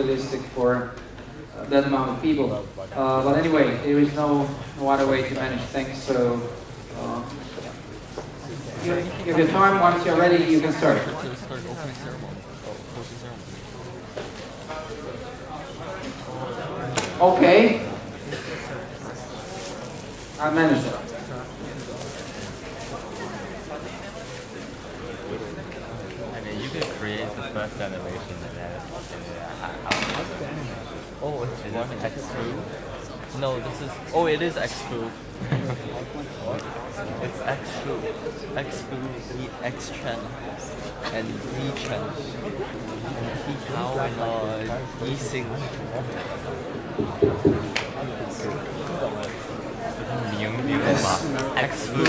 realistic for that amount of people. But anyway, there is no other way to manage things, so give your time. Once you're ready, you can start. Okay. I managed it. I mean, you can create the first animation and then oh, it's X-Foo? No, this is, oh, it is X-Foo. It's X-Foo. X-Foo, X-Chen, and Z-Chen, and Hikao, and Yi-Sing. X-Foo.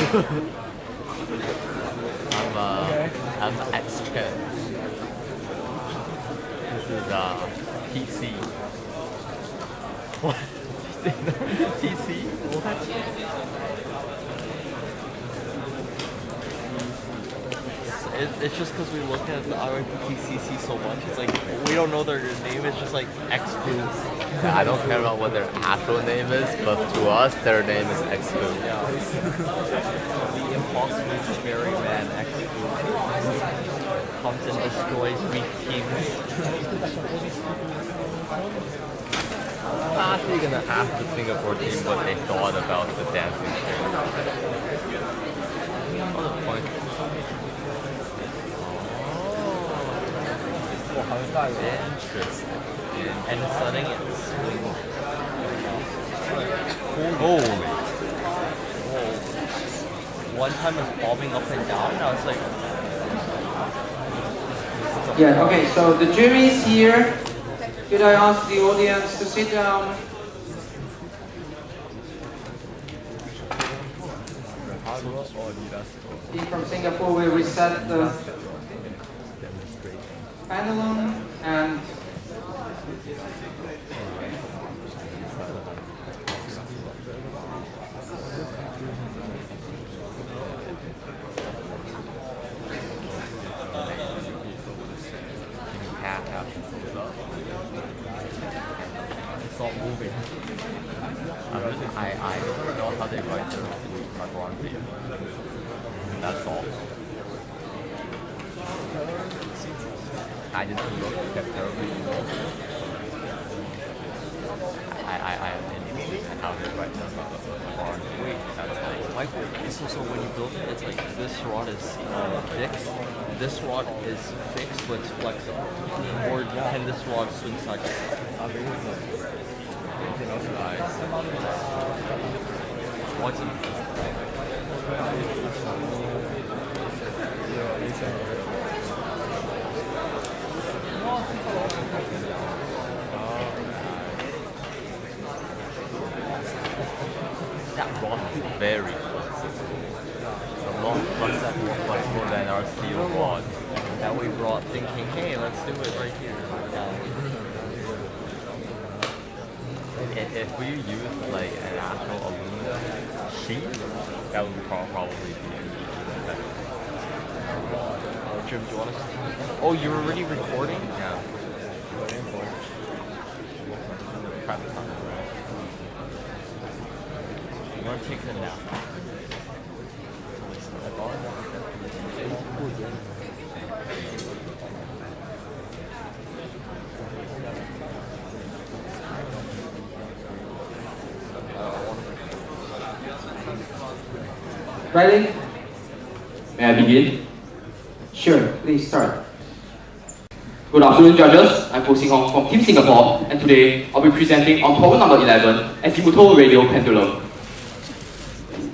I'm X-Chen. This is PC. What? PC? What? It's just because we look at the IYPT CC so much. It's like we don't know their name. It's just like X-Foo. Yeah, I don't care about what their actual name is, but to us, their name is X-Foo. Yeah. The impossible ferryman X-Foo comes and destroys weak teams. I'm actually gonna ask the Singapore team what they thought about the dancing show. Oh, the point. Interesting. And it's letting it swing. Holy. One time it's bobbing up and down, and I was like... Yeah, okay, so the jury is here. Could I ask the audience to sit down? Team from Singapore will reset the pendulum and It's not moving. I don't know how they write their cartography. That's all. I just look terribly evil. I have any how they write their cartography. Wait, That's like Michael, so when you build it, it's like this rod is fixed, this rod is fixed but it's flexible. Or can this rod swing side to side? What's it? that rod is very flexible. A lot flexible than our steel rod. That we brought thinking, hey, let's do it right here. If we use like an actual aluminum sheet, that would probably be better. Jim, do you want to? Oh, you're already recording? Yeah. You want to take a nap? ready? May I begin? Sure, please start. Good afternoon, judges. I'm Ho Sing Hong from Team Singapore, and today I'll be presenting on problem number 11, Azimuthal-radial pendulum.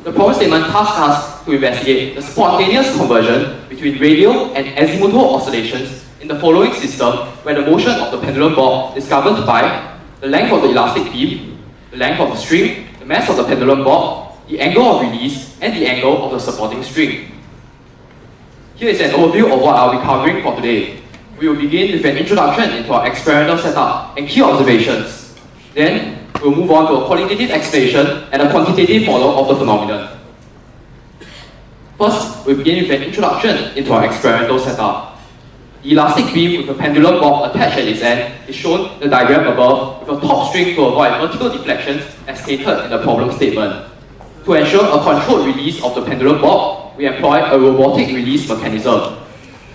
The problem statement tasks us to investigate the spontaneous conversion between radial and azimuthal oscillations in the following system, where the motion of the pendulum bob is governed by the length of the elastic beam, the length of the string, the mass of the pendulum bob, the angle of release, and the angle of the supporting string. Here is an overview of what I'll be covering for today. We will begin with an introduction into our experimental setup and key observations. Then, we'll move on to a qualitative explanation and a quantitative model of the phenomenon. First, we'll begin with an introduction into our experimental setup. The elastic beam with a pendulum bob attached at its end is shown in the diagram above with a top string to avoid vertical deflections as stated in the problem statement. To ensure a controlled release of the pendulum bob, we employ a robotic release mechanism.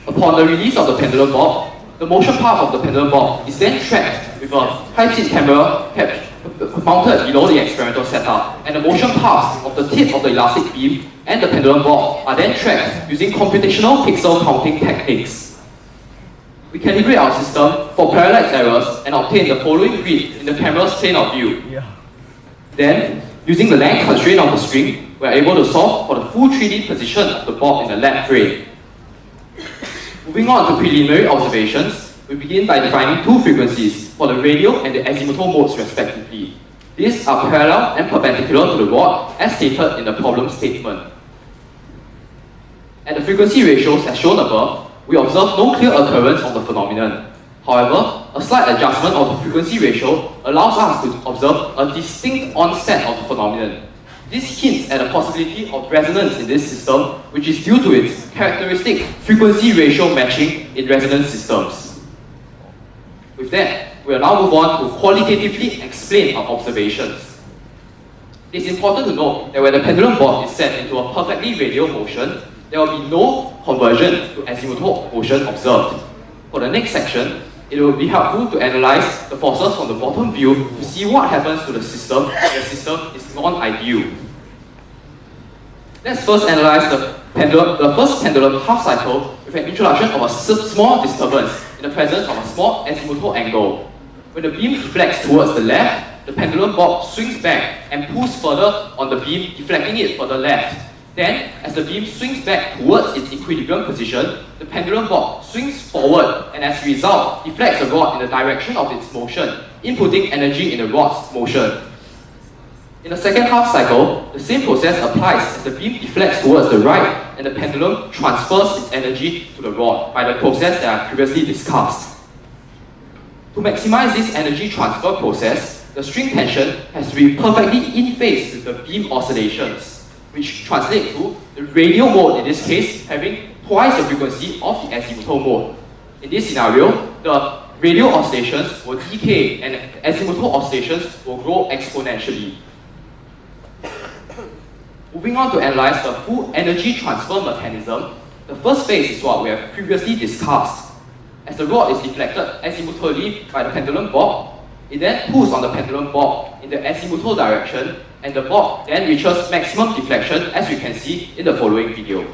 Upon the release of the pendulum bob, the motion path of the pendulum bob is then tracked with a high-speed camera mounted below the experimental setup, and the motion paths of the tip of the elastic beam and the pendulum bob are then tracked using computational pixel counting techniques. We calibrate our system for parallax errors and obtain the following grid in the camera's plane of view. Then, using the length constraint of the string, we are able to solve for the full 3D position of the bob in the lab frame. Moving on to preliminary observations, we begin by defining two frequencies for the radial and the azimuthal modes respectively. These are parallel and perpendicular to the rod as stated in the problem statement. At the frequency ratios as shown above, we observe no clear occurrence of the phenomenon. However, a slight adjustment of the frequency ratio allows us to observe a distinct onset of the phenomenon. This hints at a possibility of resonance in this system, which is due to its characteristic frequency ratio matching in resonance systems. With that, we will now move on to qualitatively explain our observations. It is important to note that when the pendulum bob is set into a perfectly radial motion, there will be no conversion to azimuthal motion observed. For the next section, it will be helpful to analyze the forces from the bottom view to see what happens to the system when the system is non-ideal. Let's first analyze the first pendulum half cycle with an introduction of a small disturbance in the presence of a small azimuthal angle. When the beam deflects towards the left, the pendulum bob swings back and pulls further on the beam, deflecting it further left. Then, as the beam swings back towards its equilibrium position, the pendulum bob swings forward and as a result, deflects the rod in the direction of its motion, inputting energy in the rod's motion. In the second half cycle, the same process applies as the beam deflects towards the right and the pendulum transfers its energy to the rod by the process that I previously discussed. To maximize this energy transfer process, the string tension has to be perfectly in phase with the beam oscillations, which translate to the radial mode, in this case, having twice the frequency of the azimuthal mode. In this scenario, the radial oscillations will decay and azimuthal oscillations will grow exponentially. Moving on to analyze the full energy transfer mechanism, the first phase is what we have previously discussed. As the rod is deflected azimuthally by the pendulum bob, it then pulls on the pendulum bob in the azimuthal direction, and the bob then reaches maximum deflection as we can see in the following video.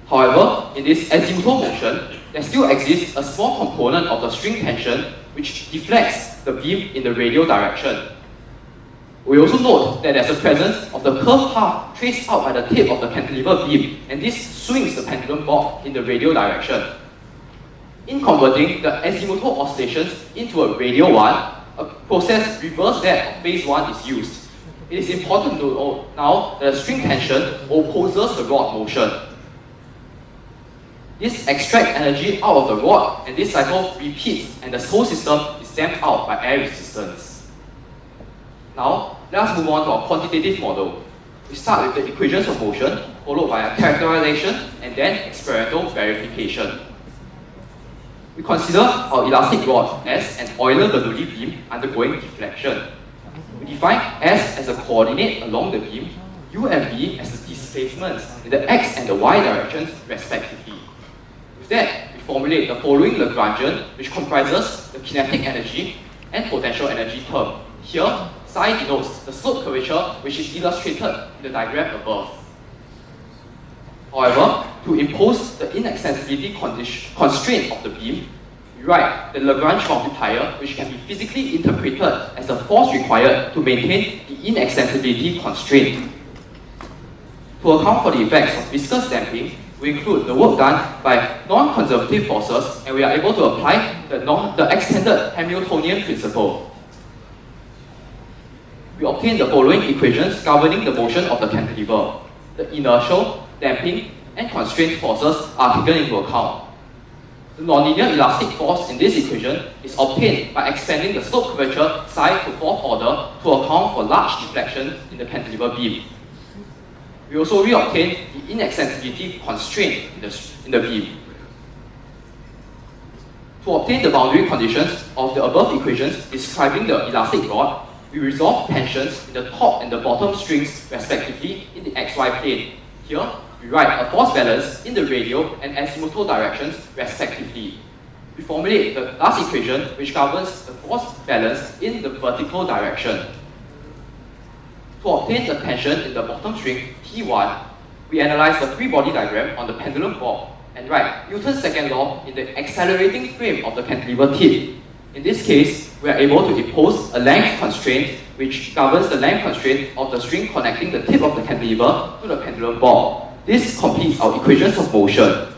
However, in this azimuthal motion, there still exists a small component of the string tension which deflects the beam in the radial direction. We also note that there's a presence of the curved path traced out by the tip of the cantilever beam, and this swings the pendulum bob in the radial direction. In converting the azimuthal oscillations into a radial one, a process reverse that of phase 1 is used. It is important to note now that the string tension opposes the rod motion. This extracts energy out of the rod, and this cycle repeats, and the whole system is damped out by air resistance. Now, let us move on to our quantitative model. We start with the equations of motion, followed by a characterization, and then experimental verification. We consider our elastic rod as an Euler-Bernoulli beam undergoing deflection. We define S as a coordinate along the beam, U and V as the displacements in the X and the Y directions respectively. With that, we formulate the following Lagrangian, which comprises the kinetic energy and potential energy term. Here, psi denotes the slope curvature, which is illustrated in the diagram above. However, to impose the inaccessibility constraint of the beam, we write the Lagrange multiplier, which can be physically interpreted as the force required to maintain the inaccessibility constraint. To account for the effects of viscous damping, we include the work done by non-conservative forces, and we are able to apply the extended Hamiltonian principle. We obtain the following equations governing the motion of the cantilever. The inertial, damping, and constraint forces are taken into account. The nonlinear elastic force in this equation is obtained by expanding the slope curvature psi to fourth order to account for large deflection in the cantilever beam. We also reobtain the inextensibility constraint in the beam. To obtain the boundary conditions of the above equations describing the elastic rod, we resolve tensions in the top and the bottom strings respectively in the xy plane. Here, we write a force balance in the radial and azimuthal directions respectively. We formulate the last equation which governs the force balance in the vertical direction. To obtain the tension in the bottom string T1, we analyze the free body diagram on the pendulum board and write Newton's second law in the accelerating frame of the cantilever tip. In this case, we are able to impose a length constraint which governs the length constraint of the string connecting the tip of the cantilever to the pendulum board. This completes our equations of motion.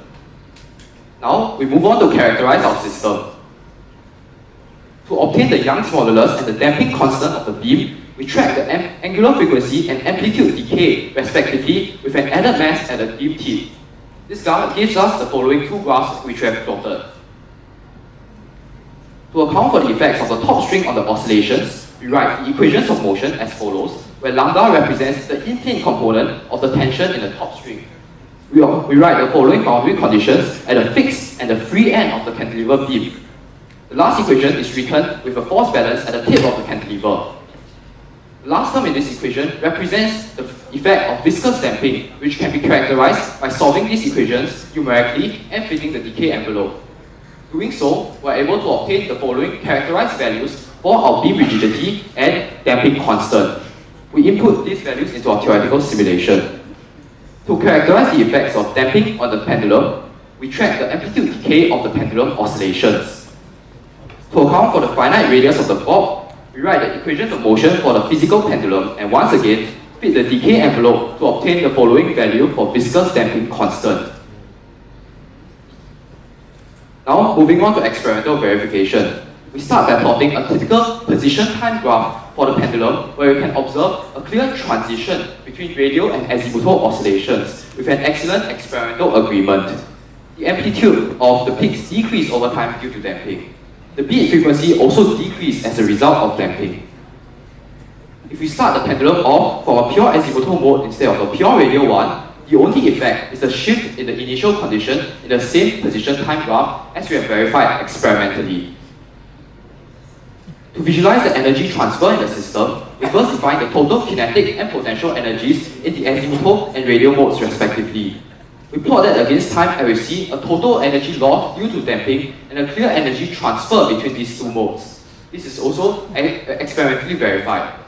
Now, we move on to characterize our system. To obtain the Young's modulus and the damping constant of the beam, we track the angular frequency and amplitude decay respectively with an added mass at the beam tip. This graph gives us the following two graphs which we have plotted. To account for the effects of the top string on the oscillations, we write the equations of motion as follows, where lambda represents the in-plane component of the tension in the top string. We write the following boundary conditions at the fixed and the free end of the cantilever beam. The last equation is written with a force balance at the tip of the cantilever. The last term in this equation represents the effect of viscous damping, which can be characterized by solving these equations numerically and fitting the decay envelope. Doing so, we are able to obtain the following characterized values for our beam rigidity and damping constant. We input these values into our theoretical simulation. To characterize the effects of damping on the pendulum, we track the amplitude decay of the pendulum oscillations. To account for the finite radius of the bob, we write the equations of motion for the physical pendulum and once again fit the decay envelope to obtain the following value for viscous damping constant. Now, moving on to experimental verification. We start by plotting a typical position time graph for the pendulum where we can observe a clear transition between radial and azimuthal oscillations with an excellent experimental agreement. The amplitude of the peaks decrease over time due to damping. The beat frequency also decreased as a result of damping. If we start the pendulum off from a pure azimuthal mode instead of a pure radial one, the only effect is a shift in the initial condition in the same position time graph as we have verified experimentally. To visualize the energy transfer in the system, we first define the total kinetic and potential energies in the azimuthal and radial modes respectively. We plot that against time and we see a total energy loss due to damping and a clear energy transfer between these two modes. This is also experimentally verified.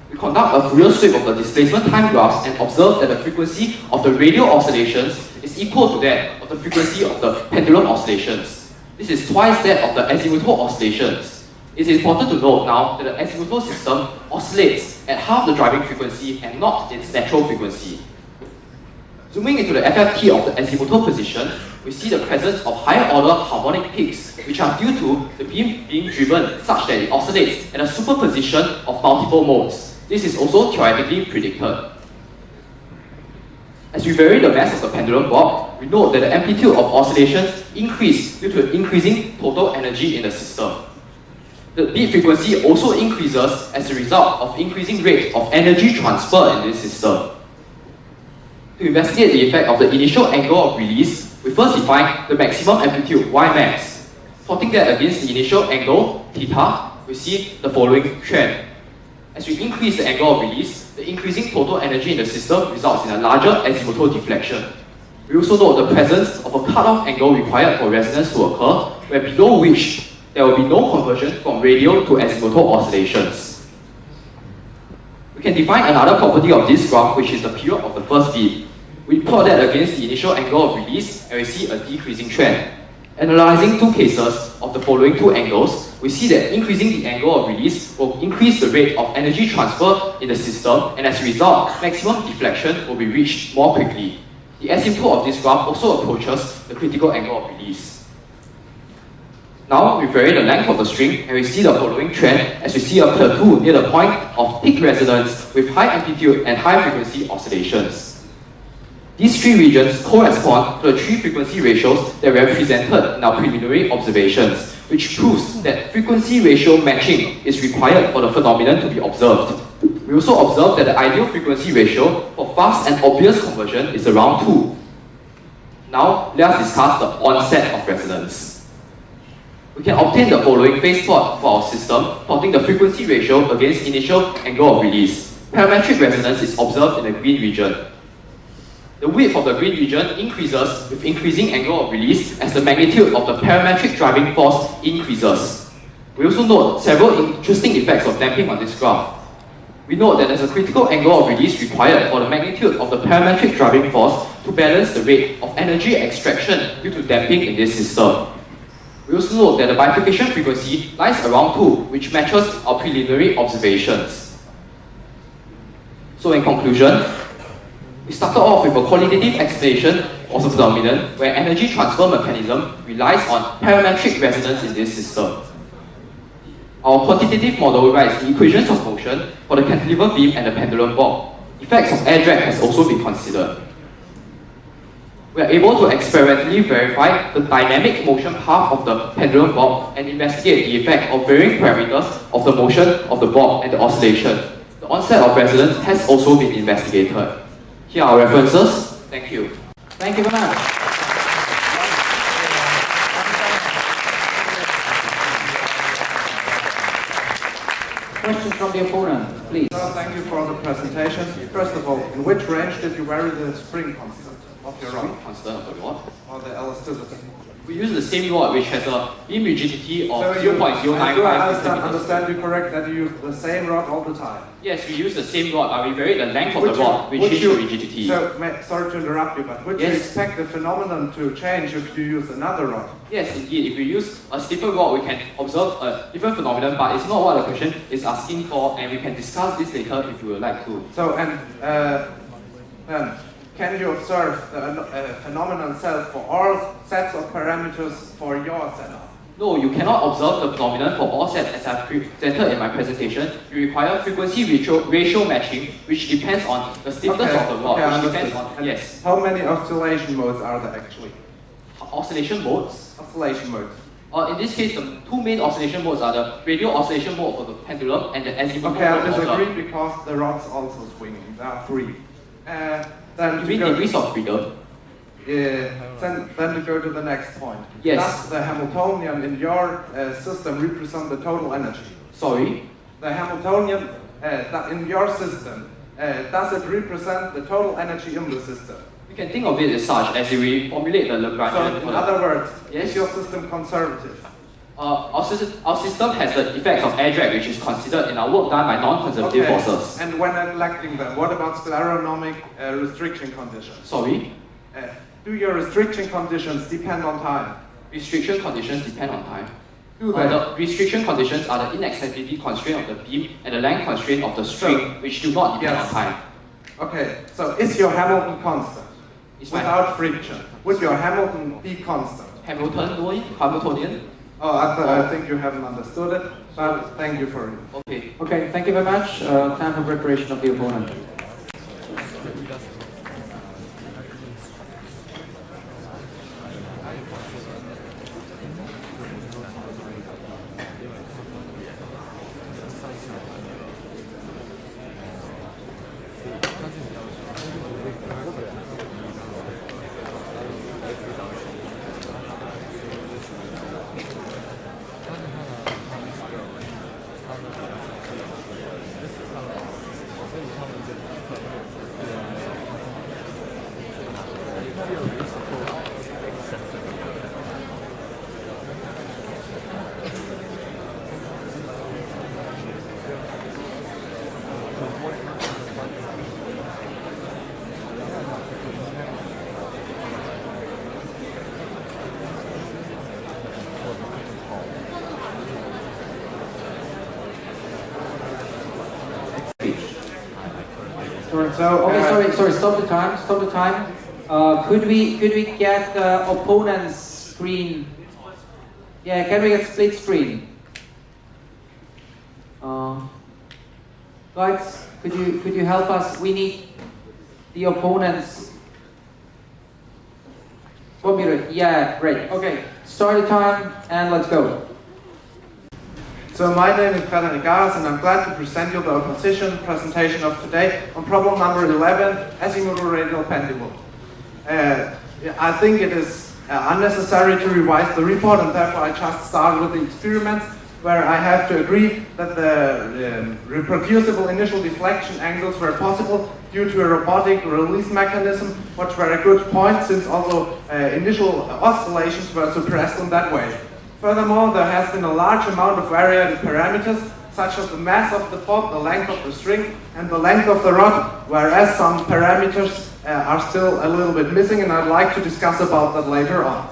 We conduct a Fourier sweep of the displacement time graphs and observe that the frequency of the radial oscillations is equal to that of the frequency of the pendulum oscillations. This is twice that of the azimuthal oscillations. It is important to note now that the azimuthal system oscillates at half the driving frequency and not its natural frequency. Zooming into the FFT of the azimuthal position, we see the presence of higher order harmonic peaks, which are due to the beam being driven such that it oscillates at a superposition of multiple modes. This is also theoretically predicted. As we vary the mass of the pendulum bob, we note that the amplitude of oscillations increase due to increasing total energy in the system. The beat frequency also increases as a result of increasing rate of energy transfer in this system. To investigate the effect of the initial angle of release, we first define the maximum amplitude Ymax. Plotting that against the initial angle, theta, we see the following trend. As we increase the angle of release, the increasing total energy in the system results in a larger azimuthal deflection. We also note the presence of a cutoff angle required for resonance to occur, where below which there will be no conversion from radial to azimuthal oscillations. We can define another property of this graph, which is the period of the first beat. We plot that against the initial angle of release and we see a decreasing trend. Analyzing two cases of the following two angles, we see that increasing the angle of release will increase the rate of energy transfer in the system, and as a result, maximum deflection will be reached more quickly. The asymptote of this graph also approaches the critical angle of release. Now, we vary the length of the string and we see the following trend as we see a plateau near the point of peak resonance with high amplitude and high frequency oscillations. These three regions correspond to the three frequency ratios that were presented in our preliminary observations, which proves that frequency ratio matching is required for the phenomenon to be observed. We also observe that the ideal frequency ratio for fast and obvious conversion is around 2. Now, let us discuss the onset of resonance. We can obtain the following phase plot for our system, plotting the frequency ratio against initial angle of release. Parametric resonance is observed in the green region. The width of the green region increases with increasing angle of release as the magnitude of the parametric driving force increases. We also note several interesting effects of damping on this graph. We note that there's a critical angle of release required for the magnitude of the parametric driving force to balance the rate of energy extraction due to damping in this system. We also note that the bifurcation frequency lies around 2, which matches our preliminary observations. So in conclusion, we started off with a qualitative explanation of the phenomenon where energy transfer mechanism relies on parametric resonance in this system. Our quantitative model writes the equations of motion for the cantilever beam and the pendulum bob. Effects of air drag has also been considered. We are able to experimentally verify the dynamic motion path of the pendulum bob and investigate the effect of varying parameters of the motion of the bob and the oscillation. The onset of resonance has also been investigated. Here are references. Thank you. Thank you very much. Questions from the opponent, please. Thank you for the presentation. First of all, in which range did you vary the spring constant of your rod? Constant of the rod. Or the elasticity? We use the same rod which has a beam rigidity of So do 0.095 I centimeters. understand you correct that you use the same rod all the time? Yes, we use the same rod, but we vary the length of the rod, which change the rigidity. So, sorry to interrupt you, but would you Yes. expect the phenomenon to change if you use another rod? Yes, indeed. If we use a stiffer rod, we can observe a different phenomenon, but it's not what the question is asking for, and we can discuss this later if you would like to. So, then, can you observe the phenomenon itself for all sets of parameters for your setup? No, you cannot observe the phenomenon for all sets as I've presented in my presentation. You require frequency ratio matching, which depends on the stiffness of the rod, which depends on, And yes. how many oscillation modes are there actually? Oscillation modes. Oscillation modes. In this case, the two main oscillation modes are the radial oscillation mode for the pendulum and the azimuthal Okay, I mode of disagree because the rod's also swinging. There are 3. Then You mean to go, degrees of freedom? then to go to the next point. Yes. Does the Hamiltonian in your system represent the total energy? Sorry? The Hamiltonian in your system, does it represent the total energy in the system? You can think of it as such, as we formulate the So Lagrangian. in other words, Yes. is your system conservative? Our system has the effects of air drag, which is considered in our work done by non-conservative forces. And when neglecting them, what about scleronomic restriction conditions? Sorry? Do your restriction conditions depend on time? Restriction conditions depend on time. Do they? The restriction conditions are the inactivity constraint of the beam and the length constraint of the string, which do not depend Yes. on time. Okay, so is your Hamilton constant? It's my Without friction. Would your Hamilton be constant? Hamiltonian? Oh, I think you haven't understood it, but thank you for it. Okay. Okay, thank you very much. Time for preparation of the opponent. So, Okay, sorry, stop the time. Could we get the opponent's screen? Yeah, can we get split screen? Guys, could you help us? We need the opponent's computer. Yeah, great. Okay, start the time and let's go. So my name is Gareis, and I'm glad to present you the opposition presentation of today on problem number 11, Azimuthal-radial pendulum. I think it is unnecessary to revise the report, and therefore I just start with the experiments where I have to agree that the reproducible initial deflection angles were possible due to a robotic release mechanism, which were a good point since also initial oscillations were suppressed in that way. Furthermore, there has been a large amount of variable parameters, such as the mass of the bob, the length of the string, and the length of the rod, whereas some parameters are still a little bit missing, and I'd like to discuss about that later on.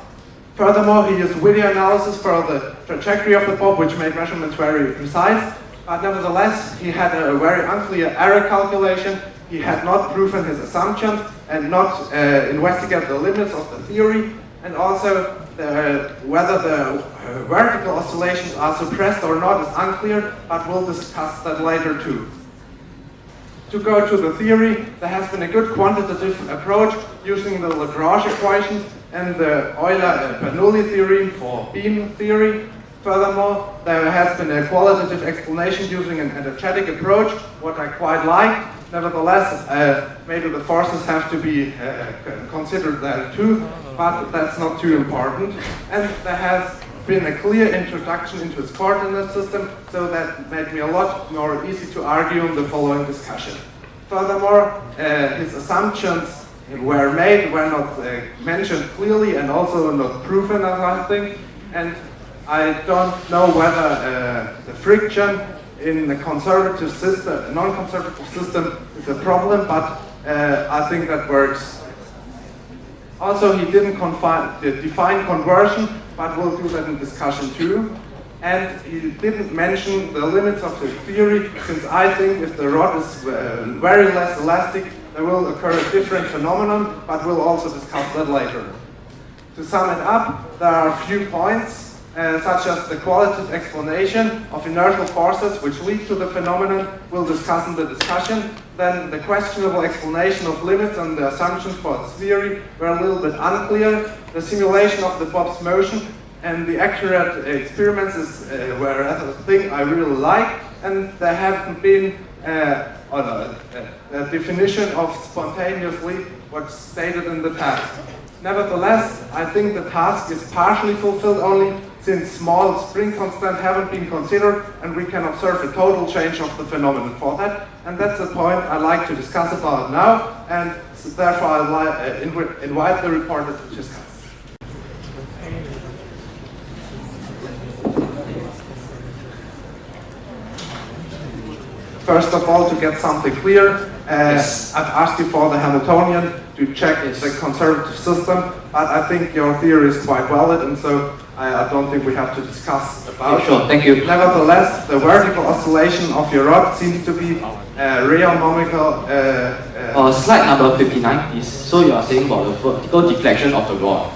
Furthermore, he used video analysis for the trajectory of the bob, which made measurements very precise, but nevertheless, he had a very unclear error calculation. He had not proven his assumptions and not investigated the limits of the theory, and also whether the vertical oscillations are suppressed or not is unclear, but we'll discuss that later too. To go to the theory, there has been a good quantitative approach using the Lagrange equations and the Euler-Bernoulli theory for beam theory. Furthermore, there has been a qualitative explanation using an energetic approach, what I quite like. Nevertheless, maybe the forces have to be considered there too, but that's not too important. And there has been a clear introduction into its coordinate system, so that made me a lot more easy to argue in the following discussion. Furthermore, his assumptions were not mentioned clearly and also not proven, I think. And I don't know whether the friction in the conservative system, non-conservative system is a problem, but I think that works. Also, he didn't define conversion, but we'll do that in discussion too. And he didn't mention the limits of the theory, since I think if the rod is very less elastic, there will occur a different phenomenon, but we'll also discuss that later. To sum it up, there are a few points, such as the qualitative explanation of inertial forces which lead to the phenomenon, we'll discuss in the discussion. Then the questionable explanation of limits and the assumptions for its theory were a little bit unclear. The simulation of the bob's motion and the accurate experiments were a thing I really like, and there haven't been a definition of spontaneously what's stated in the task. Nevertheless, I think the task is partially fulfilled only since small spring constants haven't been considered, and we can observe a total change of the phenomenon for that. And that's the point I'd like to discuss about now, and therefore I'd invite the reporter to discuss. First of all, to get something clear, Yes. I've asked you for the Hamiltonian to check the conservative system, but I think your theory is quite valid, and so I don't think we have to discuss about it. Sure, thank you. Nevertheless, the vertical oscillation of your rod seems to be reonomical. Slide number 59, please. So you are saying about the vertical deflection of the rod.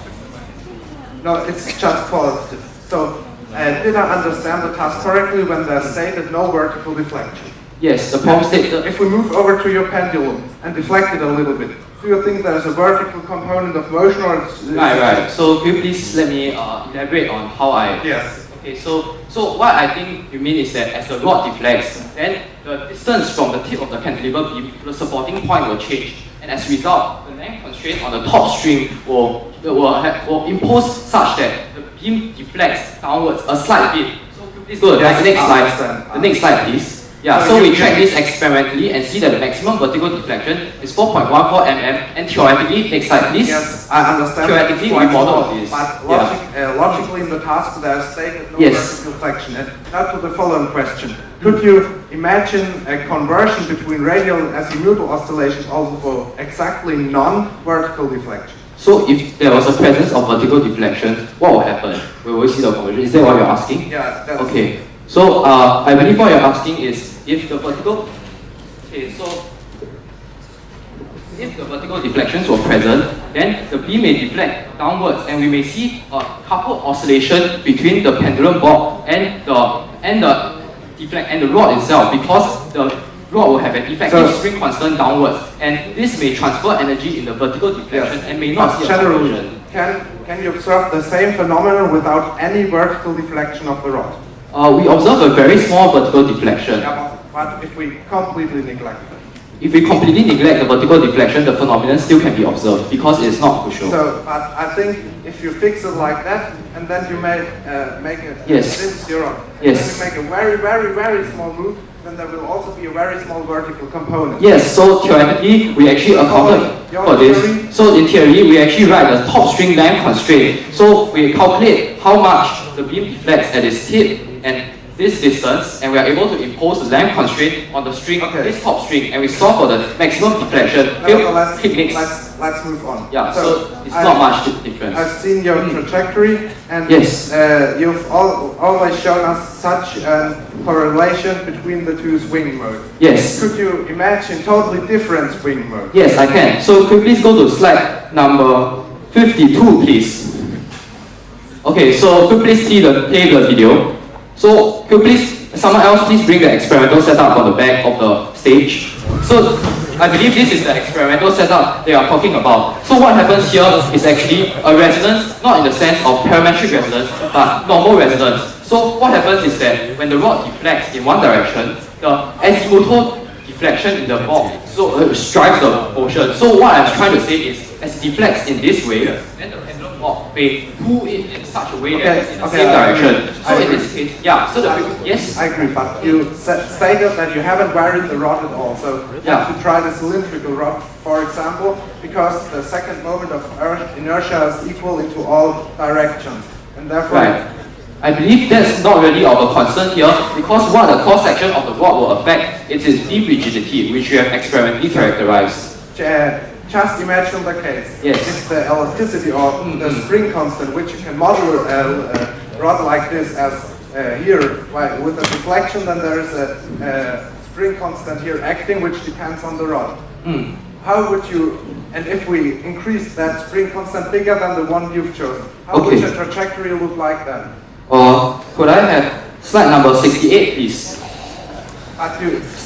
No, it's just qualitative. So, did I understand the task correctly when they stated no vertical deflection? Yes, the problem stated. If we move over to your pendulum and deflect it a little bit, do you think there's a vertical component of motion, or it's... Right. So could you please let me elaborate on how I... Yes. Okay, so what I think you mean is that as the rod deflects, then the distance from the tip of the cantilever beam to the supporting point will change. And as a result, the length constraint on the top string will impose such that the beam deflects downwards a slight bit. So could you please go to the next slide. The next slide, please. Yeah, so we track this experimentally and see that the maximum vertical deflection is 4.14 mm, and theoretically, next slide please. Yes, I understand. Theoretically, we model this. But logically in the task there is stated no vertical deflection. And now to the following question. Could you imagine a conversion between radial and azimuthal oscillations also for exactly non-vertical deflection? So if there was a presence of vertical deflection, what will happen? We will see the conversion. Is that what you're asking? Yeah, that's... Okay. So I believe what you're asking is if the vertical... Okay, so if the vertical deflections were present, then the beam may deflect downwards, and we may see a coupled oscillation between the pendulum bob and the rod itself, because the rod will have an effective spring constant downwards, and this may transfer energy in the vertical deflection and may not see a conversion. Can you observe the same phenomenon without any vertical deflection of the rod? We observe a very small vertical deflection. Yeah, but if we completely neglect it. If we completely neglect the vertical deflection, the phenomenon still can be observed because it's not crucial. So, but I think if you fix it like that, and then you make it Yes. this zero, and Yes. then you make a very, very, very small move, then there will also be a very small vertical component. Yes, so theoretically, we actually accounted for this. So in theory, we actually write the top string length constraint. So we calculate how much the beam deflects at its tip and this distance, and we are able to impose the length constraint on the string, this top string, and we solve for the maximum deflection. Let's move on. Yeah, so it's not much difference. I've seen your trajectory, and Yes. You've always shown us such a correlation between the two swing modes. Yes. Could you imagine totally different swing modes? Yes, I can. So could you please go to slide number 52, please. Okay, so could you please play the video. So could you please, someone else please bring the experimental setup on the back of the stage. So I believe this is the experimental setup they are talking about. So what happens here is actually a resonance, not in the sense of parametric resonance, but normal resonance. So what happens is that when the rod deflects in one direction, the azimuthal deflection in the box drives the motion. So what I'm trying to say is, as it deflects in this way, then the pendulum box may pull it in such a way that it's in the same direction. So in this case, yeah, so yes? I agree, but you stated that you haven't varied the rod at all, so you have to try the cylindrical rod, for example, because the second moment of inertia is equal into all directions, and therefore... Right. I believe that's not really of a concern here, because what the cross-section of the rod will affect is its beam rigidity, which we have experimentally characterized. Just imagine the case. Yes. If the elasticity or the spring constant, which you can model a rod like this as here, right, with a deflection, then there is a spring constant here acting, which depends on the rod. How would you, and if we increase that spring constant bigger than the one you've chosen, how would the trajectory look like then? Could I have slide number 68, please?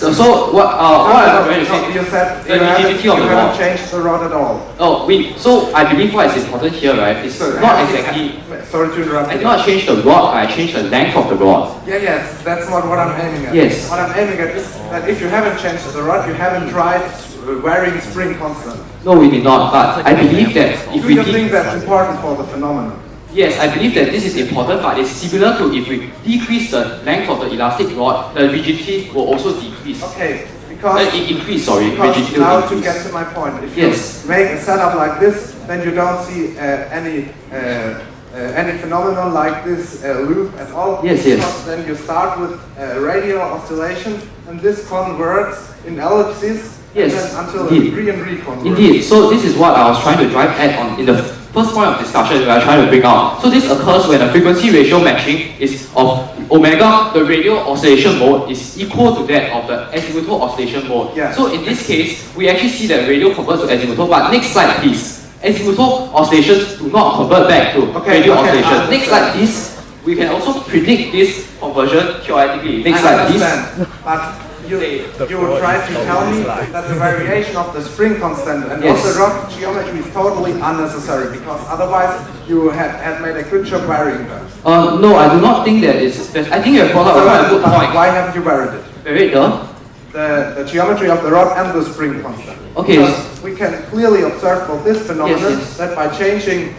So what I'm going to say, you said the rigidity of the rod. haven't changed the rod at all. So I believe what is important here, right, is not exactly, Sorry to interrupt. I did not change the rod, I changed the length of the rod. Yes, that's not what I'm aiming at. Yes. What I'm aiming at is that if you haven't changed the rod, you haven't tried varying spring constant. No, we did not, but I believe that if we Do you think that's important for the phenomenon? Yes, I believe that this is important, but it's similar to if we decrease the length of the elastic rod, the rigidity will also decrease. Okay, because increase, sorry, because rigidity now will to increase. get to my point, if Yes. you make a setup like this, then you don't see any phenomenon like this loop at all. Yes, yes. Because then you start with radial oscillation, and this converts in ellipses. Yes, And then until indeed. re and reconverts. Indeed, so this is what I was trying to drive at in the first point of discussion we are trying to bring out. So this occurs when the frequency ratio matching is of omega, the radial oscillation mode is equal to that of the azimuthal oscillation mode. Yeah. So in this case, we actually see that radial converts to azimuthal, but next slide please. Azimuthal oscillations do not convert back to radial oscillation. Next slide please. We can also predict this conversion theoretically. Next slide please. But you tried to tell me that the variation of the spring constant and Yes. of the rod geometry is totally unnecessary, because otherwise you had made a good job varying that. No, I do not think that it's. I think you have brought up a quite good point. Why haven't you varied it? Varied The geometry of the rod and the spring constant. Okay. Because we can clearly observe for this phenomenon Yes. that by changing,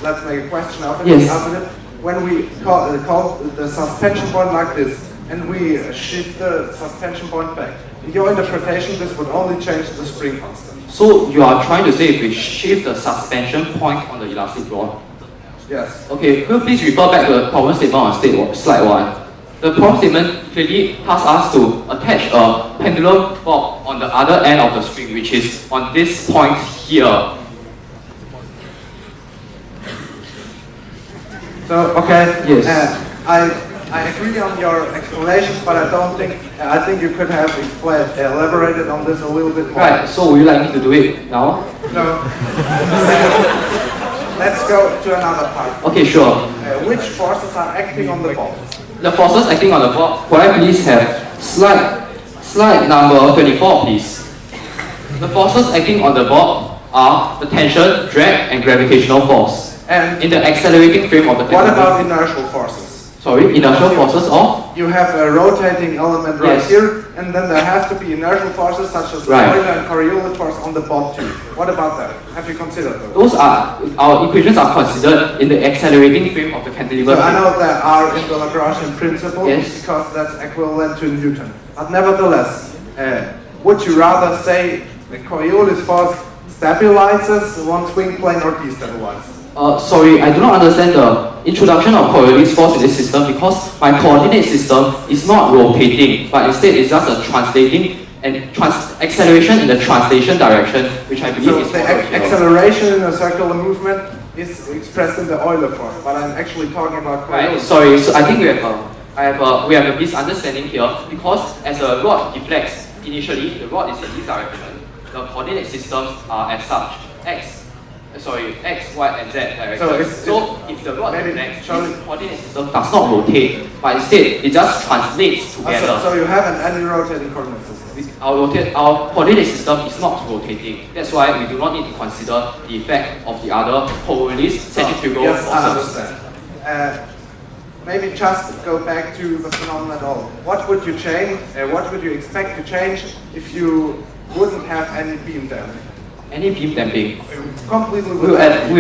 let's make a question out of Yes. it. When we call the suspension point like this, and we shift the suspension point back, in your interpretation, this would only change the spring constant. So you are trying to say if we shift the suspension point on the elastic rod. Yes. Okay, could you please refer back to the problem statement on slide 1. The problem statement clearly asks us to attach a pendulum bob on the other end of the string, which is on this point here. So, okay. Yes. I agree on your explanations, but I think you could have elaborated on this a little bit more. Right, so would you like me to do it now? No. Let's go to another part. Okay, sure. Which forces are acting on the ball? The forces acting on the bob, could I please have slide number 24, please? The forces acting on the bob are the tension, drag, and gravitational force. And in the accelerating frame of the pendulum. what about inertial forces? Sorry, inertial forces of? You have a rotating element right Yes. here, and then there have to be inertial forces such as the Right. Euler and Coriolis force on the bond too. What about that? Have you considered those? Those are, our equations are considered in the accelerating frame of the cantilever. So I know there are in the Lagrangian principle Yes. because that's equivalent to Newton. But nevertheless, would you rather say the Coriolis force stabilizes one swing plane or destabilizes? Sorry, I do not understand the introduction of Coriolis force in this system because my coordinate system is not rotating, but instead it's just a translating and acceleration in the translation direction, which I believe So is the modeled here. acceleration in a circular movement is expressed in the Euler force, but I'm actually talking about Right. Coriolis. Sorry. So I think we have a misunderstanding here because as a rod deflects initially, the rod is in this direction. The coordinate systems are as such: x, y, and z direction. So if the rod deflects, this coordinate system does not rotate, but instead it just translates together. So you have an anti-rotating coordinate system. Our coordinate system is not rotating. That's why we do not need to consider the effect of the other Coriolis centrifugal Yes, I forces. understand. Maybe just go back to the phenomenon at all. What would you change? What would you expect to change if you wouldn't have any beam damping? Any beam damping, Completely we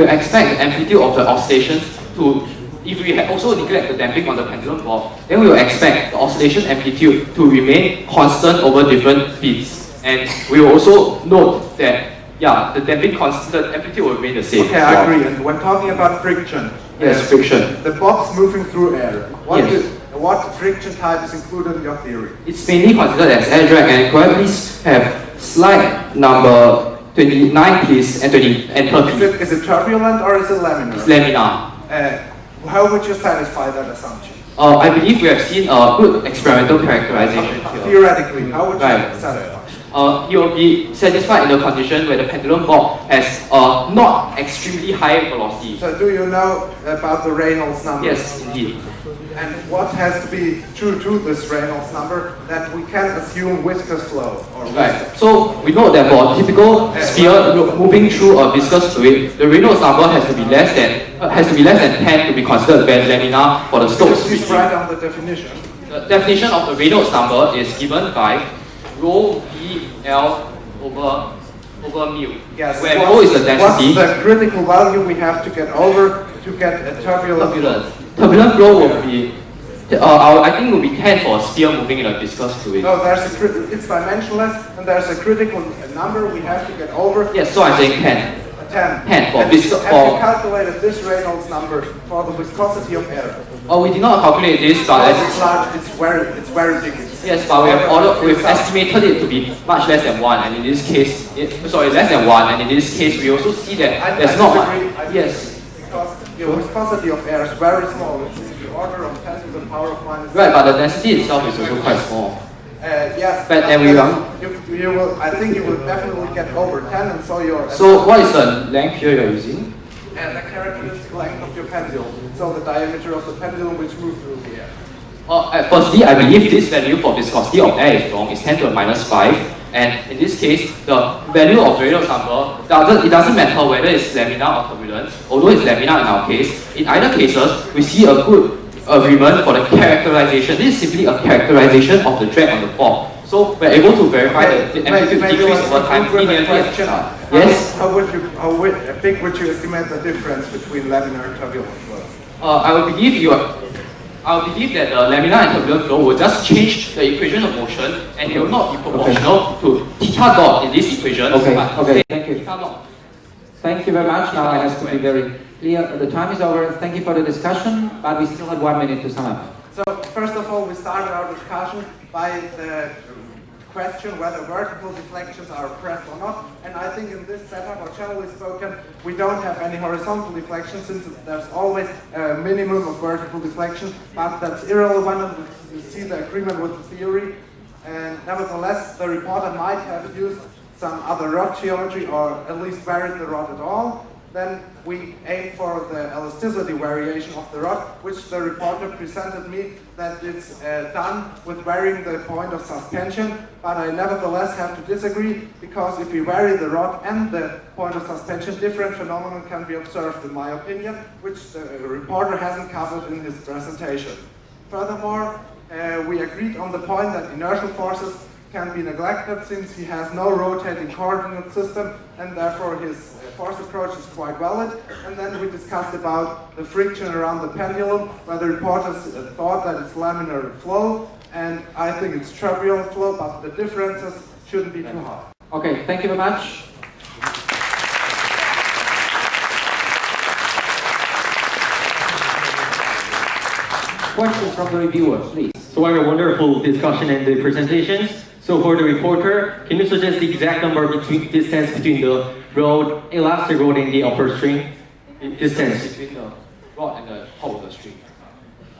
will expect the amplitude of the oscillations to, if we also neglect the damping on the pendulum board, then we will expect the oscillation amplitude to remain constant over different beats. And we will also note that, the damping constant amplitude will remain the same. Okay, I agree. And when talking about friction, Yes, friction. the bob's moving through air. Yes. What friction type is included in your theory? It's mainly considered as air drag, and could I please have slide number 29 please, and 30. Is it turbulent or is it laminar? It's laminar. How would you satisfy that assumption? I believe we have seen a good experimental characterization here. Theoretically, how would you Right. satisfy? It will be satisfied in the condition where the pendulum bob has not extremely high velocity. So do you know about the Reynolds number? Yes, indeed. And what has to be true to this Reynolds number that we can assume viscous flow or Right. viscous. So we know that for a typical sphere moving through a viscous fluid, the Reynolds number has to be less than 10 to be considered laminar for the Stokes Please species. write down the definition. The definition of the Reynolds number is given by rho v L over mu, Yes. where rho is the density. What's the critical value we have to get over to get a turbulent flow? Turbulent flow will be, I think will be 10 for a sphere moving in a viscous fluid. No, it's dimensionless, and there's a critical number we have to get over. Yes, so I'm saying 10. 10. 10 for Have viscous. you calculated this Reynolds number for the viscosity of air? We did not calculate this, but Because it's large, it's very big. yes, but we've estimated it to be much less than 1, and in this case, less than 1, and in this case, we also see that there's not much. Yes. Because your viscosity of air is very small. It's in the order of 10 to the power of minus. Right, but the density itself is also quite small. Yes. But you will. I think you will definitely get over 10, and so your. So what is the length here you're using? And the characteristic length of your pendulum. So the diameter of the pendulum which moves through the air. Firstly, I believe this value for viscosity of air is wrong. It's 10 to the minus 5. And in this case, the value of the Reynolds number, it doesn't matter whether it's laminar or turbulent, although it's laminar in our case. In either cases, we see a good agreement for the characterization. This is simply a characterization of the drag on the bob. So we're able to verify the amplitude decrease over time linearly. Yes? How big would you estimate the difference between laminar and turbulent flow? I would believe that the laminar and turbulent flow will just change the equation of motion, and it will not be proportional to theta dot in this equation. Okay, but okay, instead thank you. theta dot. Thank you very much. Now it has to be very clear. The time is over. Thank you for the discussion, but we still have 1 minute to sum up. So first of all, we started our discussion by the question whether vertical deflections are oppressed or not. And I think in this setup, or generally spoken, we don't have any horizontal deflection since there's always a minimum of vertical deflection, but that's irrelevant. We see the agreement with the theory. And nevertheless, the reporter might have used some other rod geometry or at least varied the rod at all. Then we aim for the elasticity variation of the rod, which the reporter presented me that it's done with varying the point of suspension, but I nevertheless have to disagree because if we vary the rod and the point of suspension, different phenomena can be observed in my opinion, which the reporter hasn't covered in his presentation. Furthermore, we agreed on the point that inertial forces can be neglected since he has no rotating coordinate system and therefore his force approach is quite valid. And then we discussed about the friction around the pendulum, where the reporters thought that it's laminar flow, and I think it's turbulent flow, but the differences shouldn't be too high. Okay, thank you very much. Questions from the reviewers, please. So what a wonderful discussion and the presentations. So for the reporter, can you suggest the exact number between distance between the rod, elastic rod and the upper string? Distance. Between the rod and the top of the string.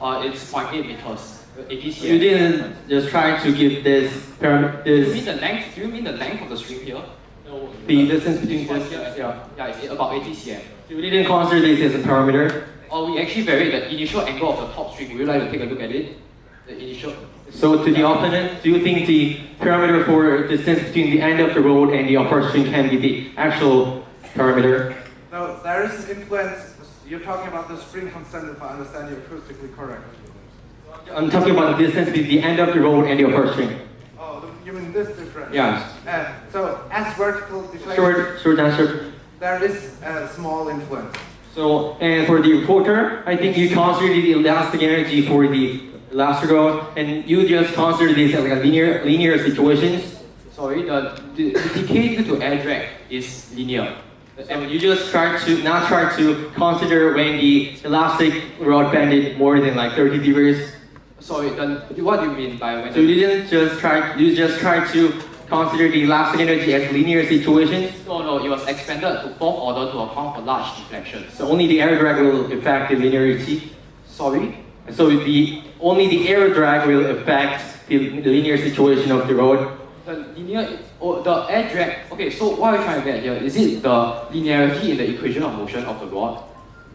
It's 0.8 meters. 80 cm. You didn't just try to give this Do you mean the length? Do you mean the length of the string here? No. the distance between This one this? here, Yeah. yeah, it's about 80 cm. You didn't consider this as a parameter. We actually varied the initial angle of the top string. Would you like to take a look at it? The initial. So to the opponent, do you think the parameter for distance between the end of the rod and the upper string can be the actual parameter? Now, there is an influence. You're talking about the spring constant, if I understand you acoustically correct. I'm talking about the distance between the end of the rod and the upper string. Oh, you mean this difference? Yes. So, as vertical deflection, Short answer. there is a small influence. So, and for the reporter, I think you consider the elastic energy for the elastic rod, and you just consider this as like a linear situations. Sorry, the decay due to air drag is linear. And you just try to not try to consider when the elastic rod bended more than like 30 degrees. Sorry, what do you mean by when So you didn't just try. You just try to consider the elastic energy as linear situations. No, it was expanded to fourth order to account for large deflections. So only the air drag will affect the linearity. Sorry? So only the air drag will affect the linear situation of the rod. The air drag. Okay, so what are we trying to get here? Is it the linearity in the equation of motion of the rod?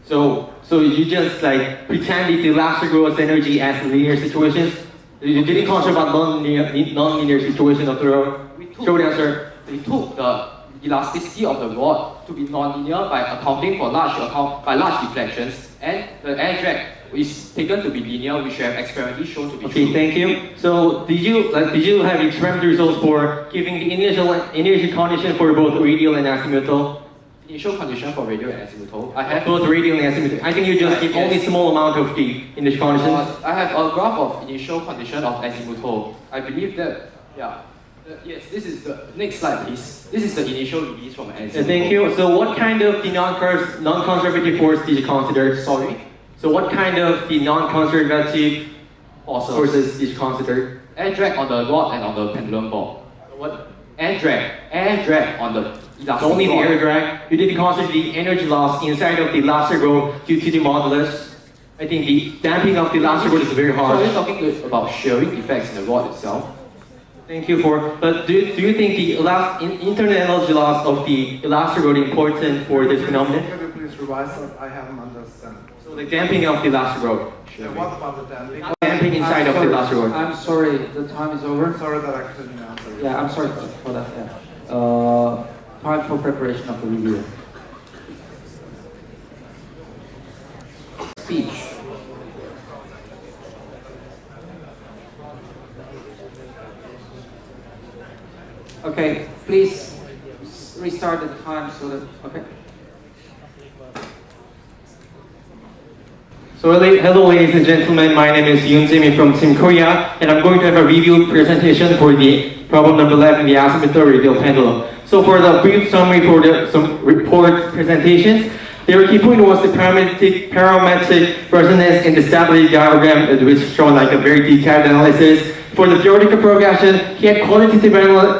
So you just like pretend the elastic rod's energy as linear situations. You didn't consider about non-linear situation of the rod. Short answer. We took the elasticity of the rod to be non-linear by accounting for large deflections, and the air drag is taken to be linear, which we have experimentally shown to be Okay, true. thank you. So did you have experimental results for giving the initial energy condition for both radial and azimuthal? Initial condition for radial and azimuthal. I have Both radial and azimuthal. I think you just give only small amount of the initial conditions. I have a graph of initial condition of azimuthal. I believe that, yes, this is the next slide, please. This is the initial release from azimuthal. Thank you. So what kind of the non-conservative force did you consider? Sorry? So what kind of the non-conservative Forces. forces did you consider? Air drag on the rod and on the pendulum ball. What? Air drag on the elastic So only the rod. air drag. You didn't consider the energy loss inside of the elastic rod due to the modulus. I think the damping of the elastic rod is very So hard. we're talking about shearing effects in the rod itself. Thank you for. But do you think the internal energy loss of the elastic rod is important for this phenomenon? Could you please revise that? I haven't understood. So the damping of the elastic rod. What about the damping? Damping inside of the elastic rod. I'm sorry, the time is over. Sorry that I couldn't answer you. Yeah, I'm sorry for that. Yeah. Time for preparation of the review. Speech. Okay, please restart the time so that, okay. So hello ladies and gentlemen, my name is Yoon from Team Korea, and I'm going to have a review presentation for the problem number 11, the Azimuthal-radial pendulum. So for the brief summary for some report presentations, their key point was the parametric resonance in the stability diagram, which shown like a very detailed analysis. For the theoretical progression, he had qualitative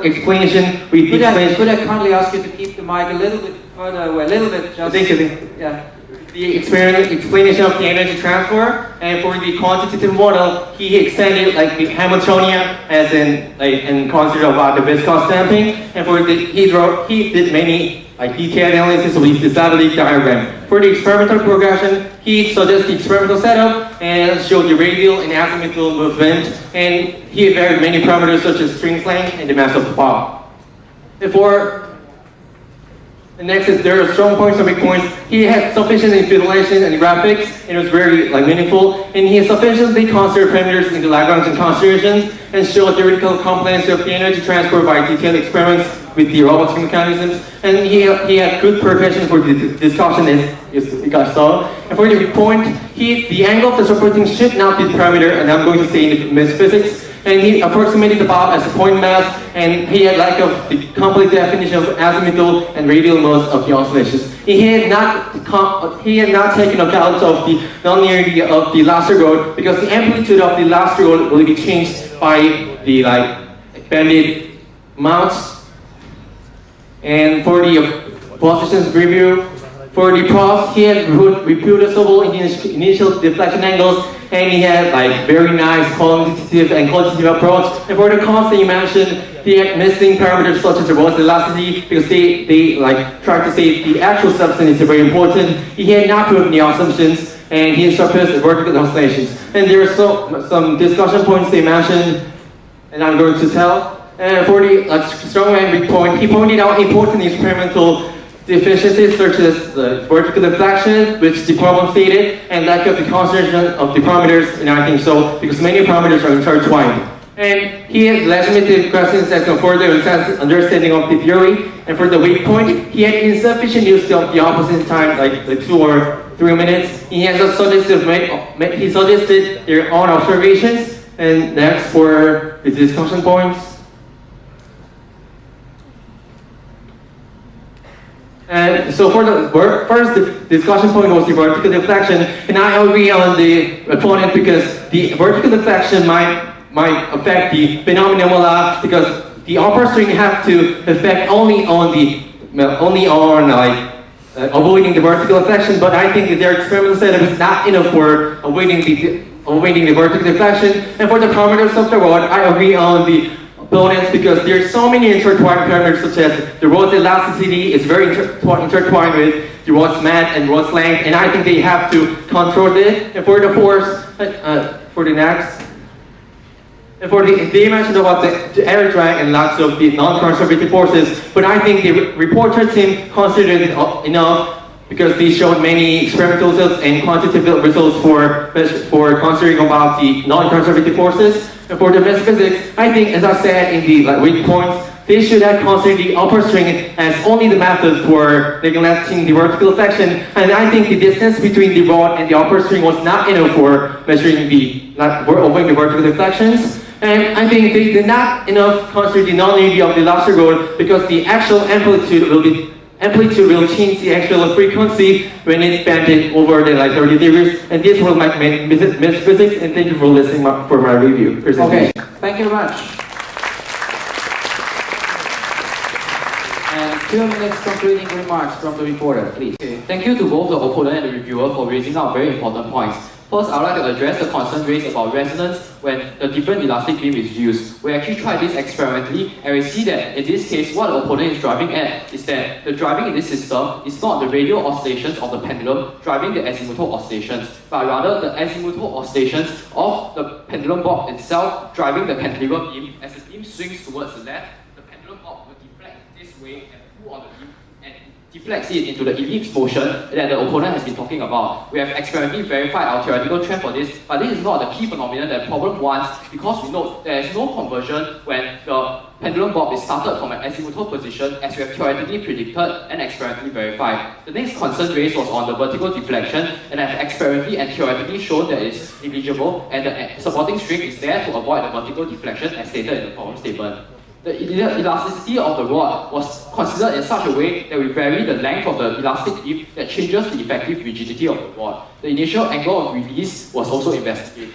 explanation with Could I kindly ask you to keep the mic a little bit further away, a little bit just... Thank you. Yeah. The explanation of the energy transfer, and for the quantitative model, he extended like the Hamiltonian as in and considered about the viscous damping, and for the he did many like detailed analysis of the stability diagram. For the experimental progression, he suggested the experimental setup and showed the radial and azimuthal movement, and he varied many parameters such as string length and the mass of the ball. And next is there are strong points and weak points. He had sufficient visualization and graphics, and it was very meaningful. And he sufficiently considered parameters in the Lagrangian considerations and showed theoretical compliance of the energy transfer by detailed experiments with the robotic mechanisms. And he had good preparation for the discussion as you guys saw. And for the weak point, the angle of the supporting should not be the parameter, and I'm going to say in the physics. And he approximated the bob as a point mass, and he had lack of the complete definition of azimuthal and radial modes of the oscillations. He had not taken account of the nonlinearity of the Lassiter because the amplitude of the Lassiter will be changed by the banded mounts. And for the positions review, for the prof, he had reproducible initial deflection angles, and he had very nice quantitative and qualitative approach. And for the cons that you mentioned, he had missing parameters such as the Ross elasticity because they tried to say the actual substance is very important. He had not proven the assumptions, and he surpassed the vertical oscillations. And there are some discussion points they mentioned, and I'm going to tell. And for the strong and weak point, he pointed out important experimental deficiencies such as the vertical deflection, which the problem stated, and lack of the consideration of the parameters, and I think so, because many parameters are intertwined. And he had legitimate questions as to further understanding of the theory. And for the weak point, he had insufficient use of the opposite time, like 2 or 3 minutes. He has suggested their own observations. And next for the discussion points. And so for the first discussion point was the vertical deflection, and I agree on the opponent because the vertical deflection might affect the phenomenon a lot because the upper string have to affect only on avoiding the vertical deflection, but I think that their experimental setup is not enough for avoiding the vertical deflection. And for the parameters of the rod, I agree on the opponents because there's so many intertwined parameters such as the rod's elasticity is very intertwined with the rod's mass and rod's length, and I think they have to control it. And for the force, for the next, and for they mentioned about the air drag and lots of the non-conservative forces, but I think the reporter team considered it enough because they showed many experimental results and quantitative results for considering about the non-conservative forces. And for the best physics, I think, as I said in the weak points, they should have considered the upper string as only the method for neglecting the vertical deflection. And I think the distance between the rod and the upper string was not enough for measuring avoiding the vertical deflections. And I think they did not enough consider the nonlinearity of the Lassiter rod because the actual amplitude will change the actual frequency when it's bended over the 30 degrees, and this will make miss physics. And thank you for listening for my review presentation. Okay, thank you very much. And 2 minutes concluding remarks from the reporter, please. Okay. Thank you to both the opponent and the reviewer for raising up very important points. First, I would like to address the concern raised about resonance when the different elastic beam is used. We actually tried this experimentally, and we see that in this case, what the opponent is driving at is that the driving in this system is not the radial oscillations of the pendulum driving the azimuthal oscillations, but rather the azimuthal oscillations of the pendulum bob itself driving the cantilever beam. As the beam swings towards the left, the pendulum bob will deflect this way and pull on the beam and deflects it into the ellipse motion that the opponent has been talking about. We have experimentally verified our theoretical trend for this, but this is not the key phenomenon that the problem wants because we know there is no conversion when the pendulum bob is started from an azimuthal position as we have theoretically predicted and experimentally verified. The next concern raised was on the vertical deflection, and I have experimentally and theoretically shown that it is negligible and the supporting string is there to avoid the vertical deflection as stated in the problem statement. The elasticity of the rod was considered in such a way that we vary the length of the elastic beam that changes the effective rigidity of the rod. The initial angle of release was also investigated.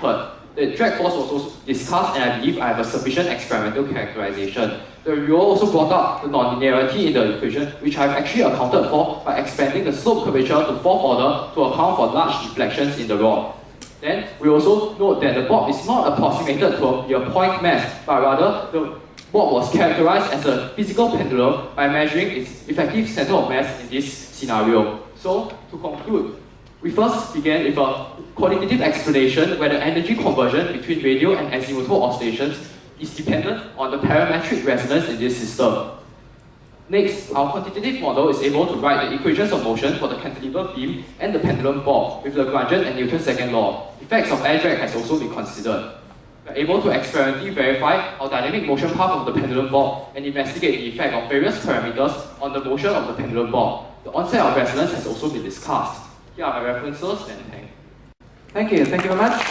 The drag force was also discussed, and I believe I have a sufficient experimental characterization. The reviewer also brought up the nonlinearity in the equation, which I have actually accounted for by expanding the slope curvature to 4th order to account for large deflections in the rod. Then we also note that the bob is not approximated to a point mass, but rather the bob was characterized as a physical pendulum by measuring its effective center of mass in this scenario. So, to conclude, we first began with a qualitative explanation where the energy conversion between radial and azimuthal oscillations is dependent on the parametric resonance in this system. Next, our quantitative model is able to write the equations of motion for the cantilever beam and the pendulum bob with Lagrangian and Newton's second law. Effects of air drag has also been considered. We are able to experimentally verify our dynamic motion path of the pendulum bob and investigate the effect of various parameters on the motion of the pendulum bob. The onset of resonance has also been discussed. Here are my references and thank you. Thank you very much.